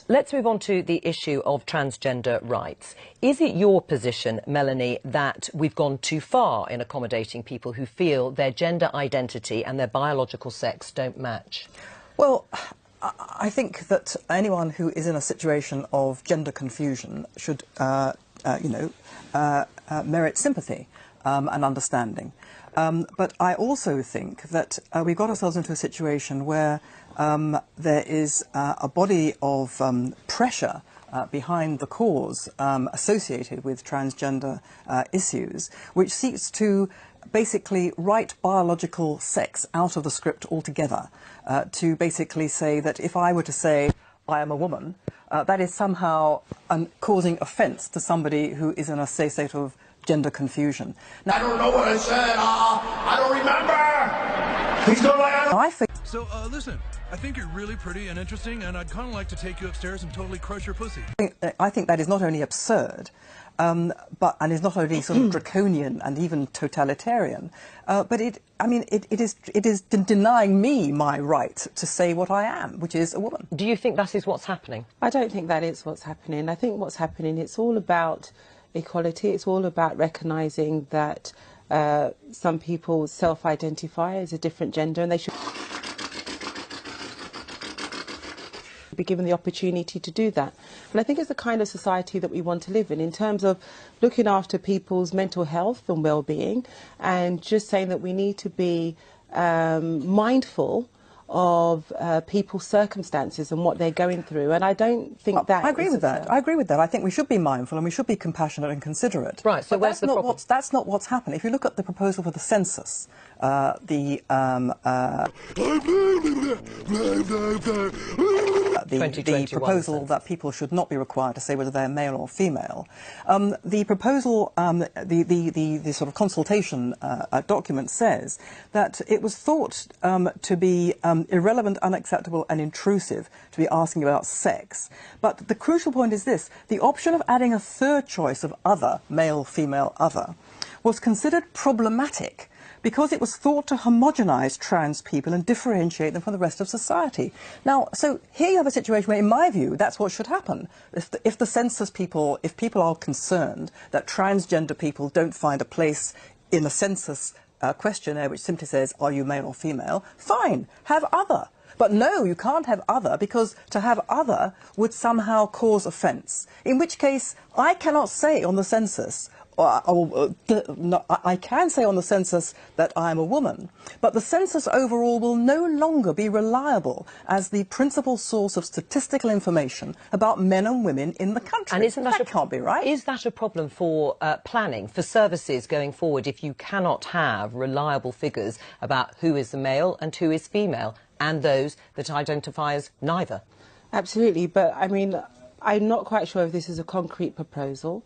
Let's move on to the issue of transgender rights. Is it your position, Melanie, that we've gone too far in accommodating people who feel their gender identity and their biological sex don't match? Well, I think that anyone who is in a situation of gender confusion should, merit sympathy and understanding. But I also think that we've got ourselves into a situation where there is a body of pressure behind the cause associated with transgender issues, which seeks to basically write biological sex out of the script altogether, to basically say that if I were to say I am a woman, that is somehow causing offence to somebody who is in a state of gender confusion. Now, I don't know what I said. I don't remember. Please don't lie. I think. So, listen, I think you're really pretty and interesting, and I'd kind of like to take you upstairs and totally crush your pussy. I think that is not only absurd, and is not only sort of draconian and even totalitarian, but it is denying me my right to say what I am, which is a woman. Do you think that is what's happening? I don't think that is what's happening. I think what's happening, it's all about equality. It's all about recognising that some people self-identify as a different gender, and they should be given the opportunity to do that. And I think it's the kind of society that we want to live in terms of looking after people's mental health and well-being, and just saying that we need to be mindful of people's circumstances and what they're going through. And I don't think that... I agree with that. I agree with that. I think we should be mindful and we should be compassionate and considerate. Right, so but where's the problem? That's not what's happened. If you look at the proposal for the census, the proposal that people should not be required to say whether they're male or female, the proposal, the sort of consultation document says that it was thought to be irrelevant, unacceptable and intrusive to be asking about sex. But the crucial point is this: the option of adding a third choice of other, male, female, other, was considered problematic because it was thought to homogenise trans people and differentiate them from the rest of society. Now, so here you have a situation where, in my view, that's what should happen. If the census people, if people are concerned that transgender people don't find a place in the census questionnaire which simply says, are you male or female, fine, have other. But no, you can't have other, because to have other would somehow cause offence. In which case, I cannot say on the census, I can say on the census that I am a woman, but the census overall will no longer be reliable as the principal source of statistical information about men and women in the country. And isn't that can't be right. Is that a problem for planning, for services going forward, if you cannot have reliable figures about who is the male and who is female, and those that identify as neither? Absolutely, but I mean, I'm not quite sure if this is a concrete proposal.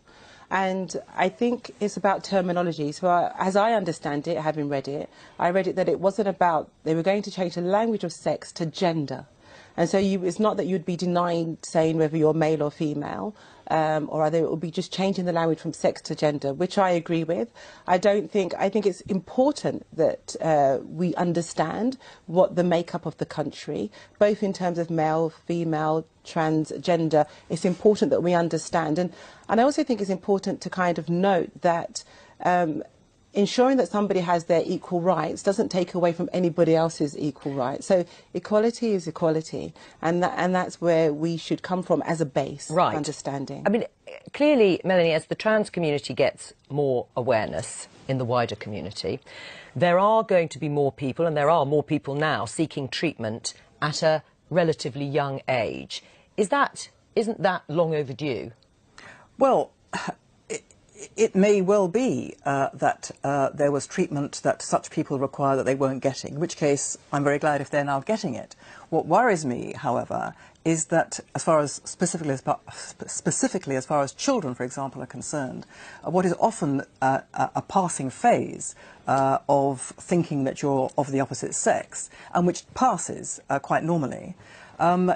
And I think it's about terminology. So as I understand it, having read it, I read it that it wasn't about, they were going to change the language of sex to gender. And so it's not that you'd be denying saying whether you're male or female, or either it would be just changing the language from sex to gender, which I agree with. I think it's important that we understand what the makeup of the country, both in terms of male, female, transgender. It's important that we understand. And I also think it's important to kind of note that ensuring that somebody has their equal rights doesn't take away from anybody else's equal rights. So equality is equality, and that's where we should come from as a base of understanding. I mean, clearly, Melanie, as the trans community gets more awareness in the wider community, there are going to be more people, and there are more people now seeking treatment at a relatively young age. Isn't that long overdue? Well, it may well be that there was treatment that such people require that they weren't getting, in which case I'm very glad if they're now getting it. What worries me, however, is that as far as specifically as far as children, for example, are concerned, what is often a passing phase of thinking that you're of the opposite sex, and which passes quite normally,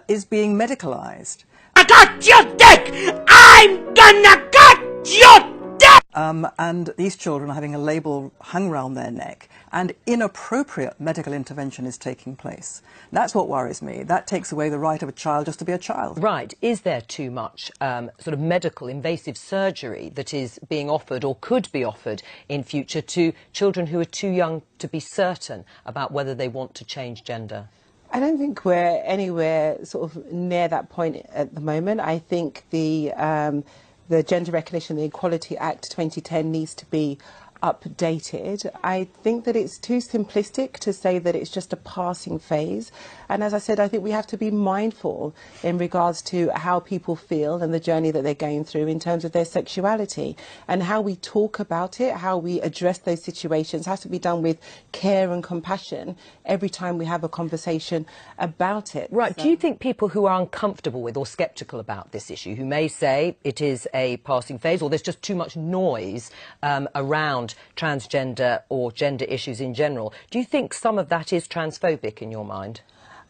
is being medicalised. I got your dick! I'm gonna cut your dick! and these children are having a label hung around their neck, and inappropriate medical intervention is taking place. That's what worries me. That takes away the right of a child just to be a child. Right. Is there too much sort of medical invasive surgery that is being offered or could be offered in future to children who are too young to be certain about whether they want to change gender? I don't think we're anywhere sort of near that point at the moment. I think the Gender Recognition and Equality Act 2010 needs to be updated. I think that it's too simplistic to say that it's just a passing phase. And as I said, I think we have to be mindful in regards to how people feel and the journey that they're going through in terms of their sexuality, and how we talk about it, how we address those situations has to be done with care and compassion every time we have a conversation about it. Right. So, do you think people who are uncomfortable with or sceptical about this issue, who may say it is a passing phase or there's just too much noise around transgender or gender issues in general, do you think some of that is transphobic in your mind?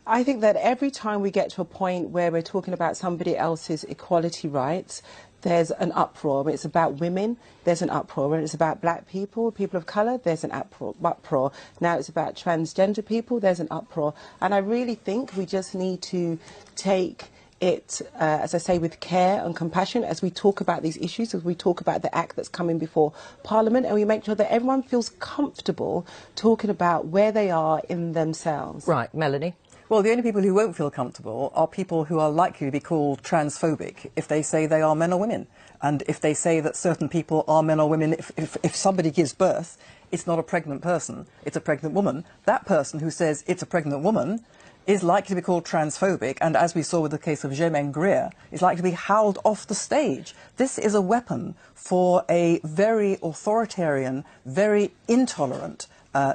I think that every time we get to a point where we're talking about somebody else's equality rights, there's an uproar. When it's about women, there's an uproar. When it's about black people, people of colour, there's an uproar. Now it's about transgender people, there's an uproar. And I really think we just need to take it, as I say, with care and compassion as we talk about these issues, as we talk about the act that's coming before Parliament, and we make sure that everyone feels comfortable talking about where they are in themselves. Right. Melanie? Well, the only people who won't feel comfortable are people who are likely to be called transphobic if they say they are men or women. And if they say that certain people are men or women, if somebody gives birth, it's not a pregnant person, it's a pregnant woman. That person who says it's a pregnant woman is likely to be called transphobic, and as we saw with the case of Germaine Greer, is likely to be howled off the stage. This is a weapon for a very authoritarian, very intolerant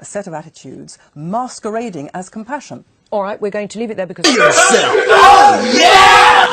set of attitudes masquerading as compassion. All right, we're going to leave it there because... Oh, yeah!